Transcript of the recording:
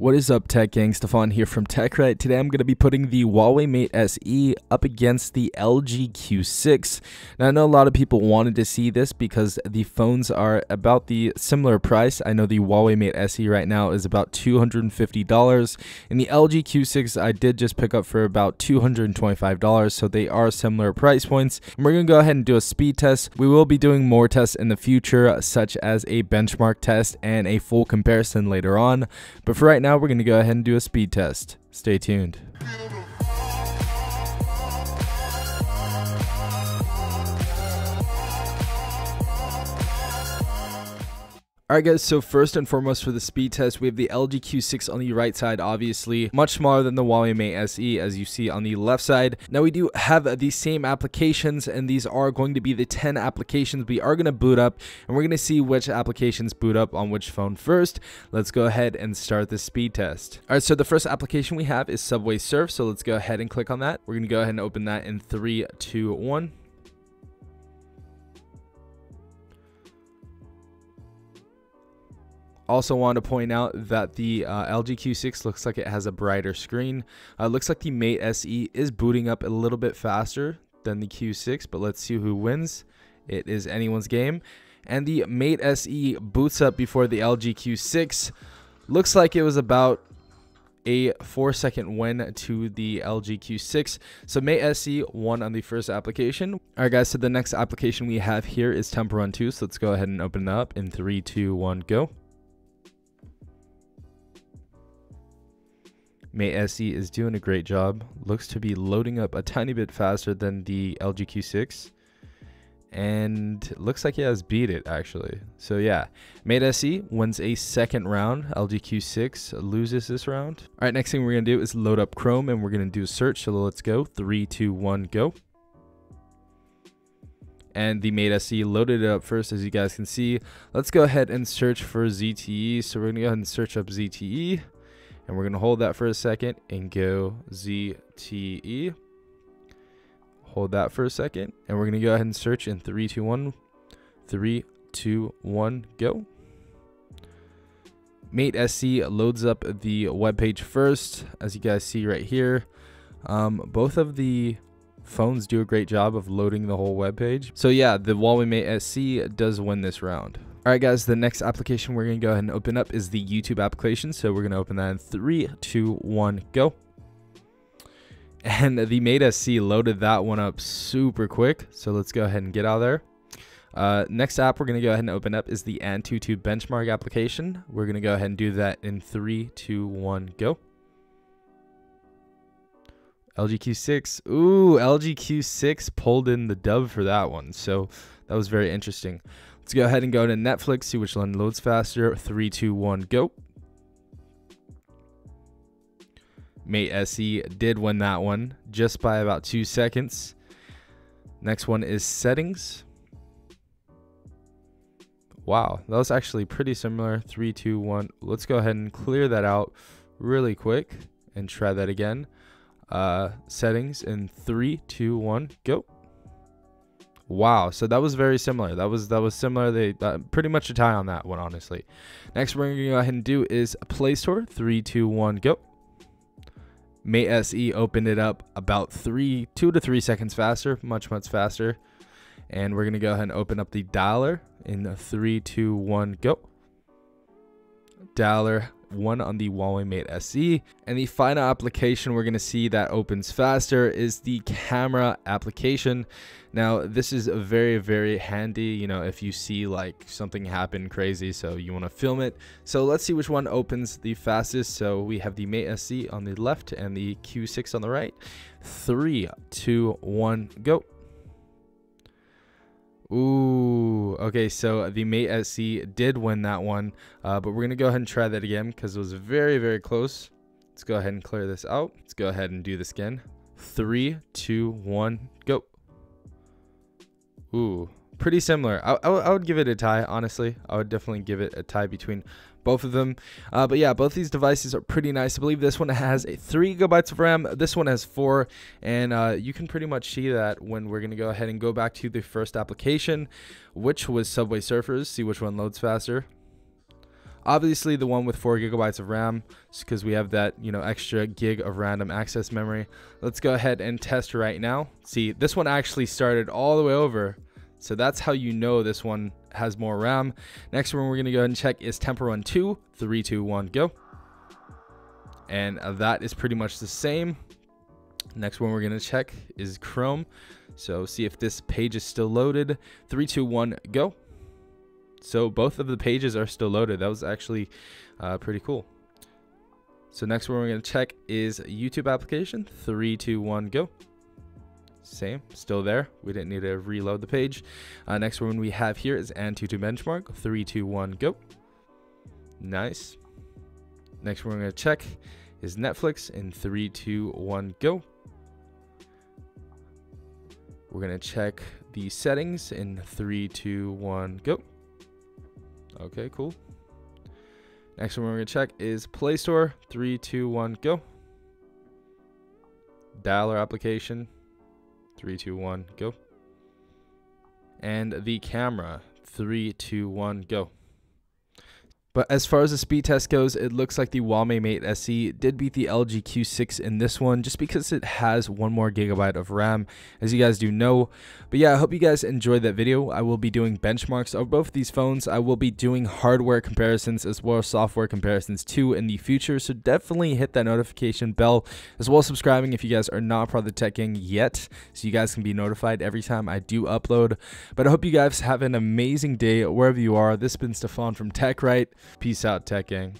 What is up, Tech Gang? Stefan here from TechRight. Today I'm going to be putting the Huawei Mate SE up against the LG Q6. Now I know a lot of people wanted to see this because the phones are about the similar price. I know the Huawei Mate SE right now is about $250, and the LG Q6 I did just pick up for about $225, so they are similar price points. And we're going to go ahead and do a speed test. We will be doing more tests in the future, such as a benchmark test and a full comparison later on. But for right now, we're going to go ahead and do a speed test. Stay tuned. Alright guys, so first and foremost for the speed test, we have the LG Q6 on the right side, obviously, much smaller than the Huawei Mate SE as you see on the left side. Now we do have the same applications, and these are going to be the 10 applications we are going to boot up, and we're going to see which applications boot up on which phone first. Let's go ahead and start the speed test. Alright, so the first application we have is Subway Surf, so let's go ahead and click on that. We're going to go ahead and open that in 3, 2, 1. Also want to point out that the LG Q6 looks like it has a brighter screen. Looks like the Mate SE is booting up a little bit faster than the Q6, but let's see who wins. It is anyone's game. And the Mate SE boots up before the LG Q6. Looks like it was about a 4-second win to the LG Q6. So Mate SE won on the first application. Alright guys, so the next application we have here is Temple Run 2. So let's go ahead and open it up in 3, 2, 1, go. Mate SE is doing a great job. Looks to be loading up a tiny bit faster than the LG Q6. And looks like it has beat it, actually. So yeah, Mate SE wins a second round. LG Q6 loses this round. All right, next thing we're going to do is load up Chrome, and we're going to do a search. So let's go. 3, 2, 1, go. And the Mate SE loaded it up first, as you guys can see. Let's go ahead and search for ZTE. So we're going to go ahead and search up ZTE. And we're going to hold that for a second and go ZTE. Hold that for a second. And we're going to go ahead and search in 3, 2, 1. 3, 2, 1, go. Mate SE loads up the web page first, as you guys see right here. Both of the phones do a great job of loading the whole web page. So yeah, the Huawei Mate SE does win this round. Alright guys, the next application we're going to go ahead and open up is the YouTube application. So we're going to open that in 3, 2, 1, go. And the Mate SE loaded that one up super quick. So let's go ahead and get out of there. Next app we're going to go ahead and open up is the Antutu benchmark application. We're going to go ahead and do that in 3, 2, 1, go. LG Q6. Ooh, LG Q6 pulled in the dub for that one. So that was very interesting. Let's go ahead and go to Netflix, see which one loads faster. 3, 2, 1, go. Mate SE did win that one just by about 2 seconds. Next one is Settings. Wow, that was actually pretty similar. 3, 2, 1. Let's go ahead and clear that out really quick and try that again. Settings in 3, 2, 1, go. Wow, so that was very similar. That was similar. They pretty much a tie on that one, honestly. Next, we're gonna go ahead and do is Play Store. 3, 2, 1, go. Mate SE opened it up about 2 to 3 seconds faster, much faster. And we're gonna go ahead and open up the dialer in 3, 2, 1, go. Dialer won on the Huawei Mate SE. And the final application we're going to see that opens faster is the camera application. Now this is very, very handy, you know, if you see like something happen crazy, so you want to film it. So let's see which one opens the fastest. So we have the Mate SE on the left and the Q6 on the right. 3, 2, 1, go. Ooh, okay, so the Mate SE did win that one, but we're going to go ahead and try that again because it was very, very close. Let's go ahead and clear this out. Let's go ahead and do this again. 3, 2, 1, go. Ooh, pretty similar. I would give it a tie, honestly. I would definitely give it a tie between both of them. But yeah, both these devices are pretty nice. I believe this one has a 3 GB of RAM. This one has 4. And you can pretty much see that when we're going to go ahead and go back to the first application, which was Subway Surfers. See which one loads faster. Obviously the one with 4 gigabytes of RAM, because we have that, you know, extra gig of random access memory. Let's go ahead and test right now. See, this one actually started all the way over, so that's how you know this one has more RAM. Next one we're going to go ahead and check is Temple Run 2. 3, 2, 1, go. And that is pretty much the same. Next one we're going to check is Chrome. So see if this page is still loaded. 3, 2, 1, go. So both of the pages are still loaded. That was actually pretty cool. So next one we're going to check is YouTube application. 3, 2, 1, go. Same, still there. We didn't need to reload the page. Next one we have here is Antutu benchmark. 3, 2, 1, go. Nice. Next one we're going to check is Netflix in 3, 2, 1, go. We're going to check the settings in 3, 2, 1, go. Okay, cool. Next one we're going to check is Play Store. 3, 2, 1, go. Dialer application. 3, 2, 1, go. And the camera. 3, 2, 1, go. But as far as the speed test goes, it looks like the Huawei Mate SE did beat the LG Q6 in this one, just because it has 1 more gigabyte of RAM, as you guys do know. But yeah, I hope you guys enjoyed that video. I will be doing benchmarks of both these phones. I will be doing hardware comparisons as well as software comparisons too in the future. So definitely hit that notification bell, as well as subscribing if you guys are not part of the Tech Gang yet, so you guys can be notified every time I do upload. But I hope you guys have an amazing day wherever you are. This has been Stefan from TechRight. Peace out, Tech Gang.